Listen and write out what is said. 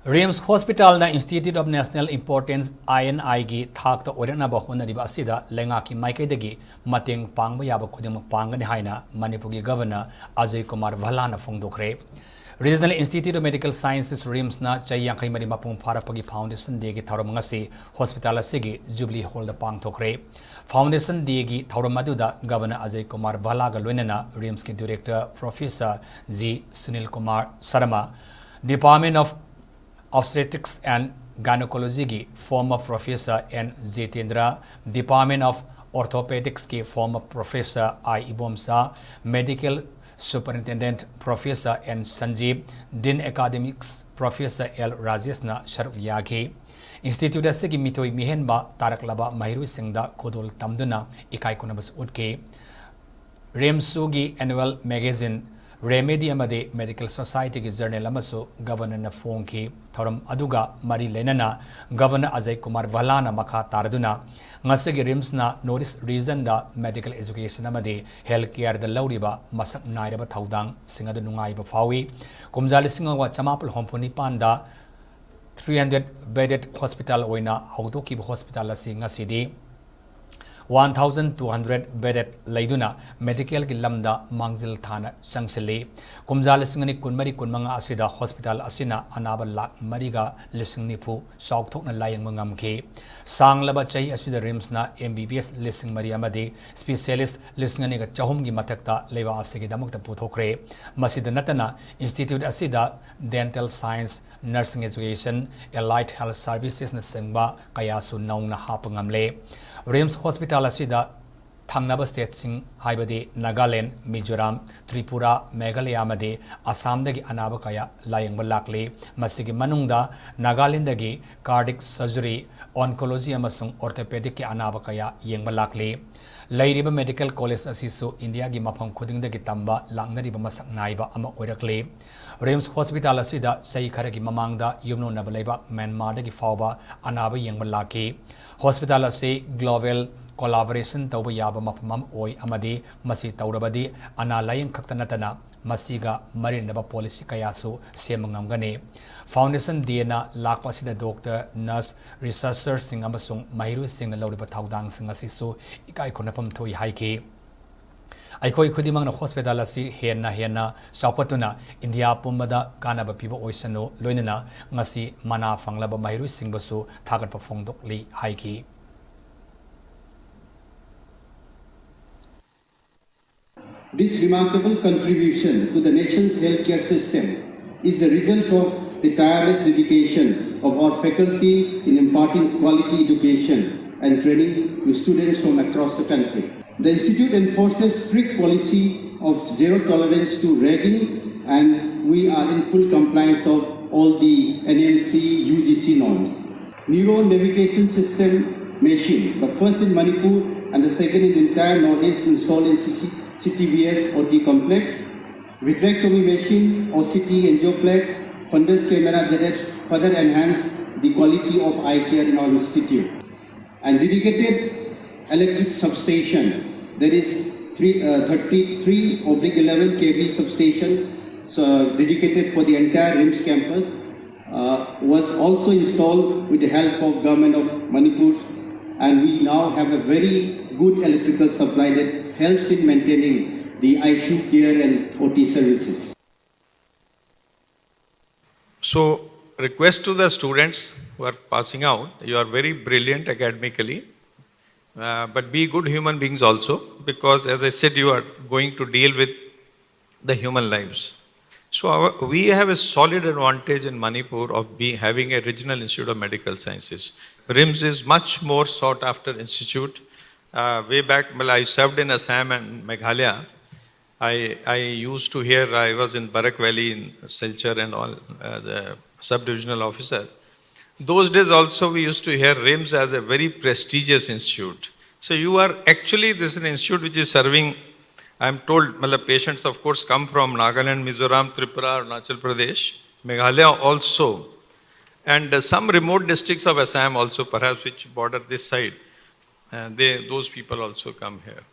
RIMS Hospital na Institute of National Importance INI gi thak ta orena ba honariba asida Leingakna maikaidagi Mateng Pangba Yaba Khudingmak Pangani haina Manipur gi Governor Bhalla na phongdokre. Regional Institute of Medical Sciences RIMS na chayang mari mapung pharapagi Foundation Day gi tharam ngasi Hospital asigi Jubilee Hall da pangthokre. Foundation Day gi tharam aduda Governor Bhalla ga loinana RIMS ki Director Professor G. Sunil Kumar Sarma, Department of Obstetrics and Gynecology ki former Professor N. Jitendra, Department of Orthopedics ki former Professor I. Ibomsa, Medical Superintendent Professor N. Sanjeev, Dean Academics Professor L. Rajesna Sharuk Yagi, Institute asigi mitoi mihenba taraklaba mahiru singda kodol tamduna ikai kunabas utke. RIMS annual magazine Remedy amade Medical Society ki journal amasu Governor na phone ki thoram aduga mari lenana Governor Bhalla na makha taraduna ngasigi RIMS na notice reason da medical education amade healthcare da lauriba masak nairaba thaudang singadu nungai ba fawi kumjali singawa chamapul hompuni panda 300 bedded hospital oina haudoki hospital asi ngasidi 1,200 bedded laiduna medical ki lamda mangzil thana changsili kumjal singani kunmari kunmanga asida hospital asina anaba lak mariga lising nipu saukthokna layang mangamki sanglaba chai asida RIMS na MBBS lising mari amadi specialist lisingani ga chahum gi mathakta leba asigi damakta puthokre masida natana institute asida dental science nursing education allied health services na singba kayasu naungna hapangamle RIMS Hospital asida thangnaba state sing haibadi Nagaland, Mizoram, Tripura, Meghalaya amadi Assam dagi anaba kaya layangba lakli masigi manungda Nagaland dagi cardiac surgery, oncology amasung orthopedic ki anaba kaya yengba lakli Lairiba Medical College asisu India gi mafam khudingdagi tamba langnariba masak naiba ama oirakli RIMS Hospital asida sei kharagi mamangda yumno nabalaiba Myanmar dagi fawba anaba yengba laki Hospital ase global collaboration tauba yaba mafamam oi amadi masi taurabadi ana laying khaktanatana masiga marinaba policy kayasu semangamgane Foundation Dna lakpasida doctor nurse researcher sing amasung mahiru sing na lawriba thaudang sing asisu ikai khonapam thoi haiki Aikoi Khudingmak na hospital asi henna saupatuna India pumbada kanaba piba oisano loinana ngasi mana fanglaba mahiru singbasu thagatpa phongdokli haiki This remarkable contribution to the nation's healthcare system is the result of the tireless dedication of our faculty in imparting quality education and training to students from across the country. The Institute enforces strict policy of zero tolerance to ragging, and we are in full compliance of all the NMC UGC norms. Neuro navigation system machine, the first in Manipur and the second in the entire Northeast, installed in CTBS OT complex. Vitrectomy machine, OCT angioplex, fundus camera that further enhance the quality of eye care in our institute. And dedicated electric substation, there is 33/11 kV substation dedicated for the entire RIMS campus, was also installed with the help of government of Manipur, and we now have a very good electrical supply that helps in maintaining the ICU care and OT services. So, request to the students who are passing out, you are very brilliant academically. But be good human beings also, because as I said, you are going to deal with the human lives. So we have a solid advantage in Manipur of having a regional institute of medical sciences. RIMS is much more sought after institute. Way back when I served in Assam and Meghalaya, I used to hear, I was in Barak Valley in Silchar and all, the sub-divisional officer. Those days also we used to hear RIMS as a very prestigious institute. So you are actually, this is an institute which is serving, I am told, patients of course come from Nagaland, Mizoram, Tripura, Arunachal Pradesh, Meghalaya also, and some remote districts of Assam also perhaps which border this side. Those people also come here.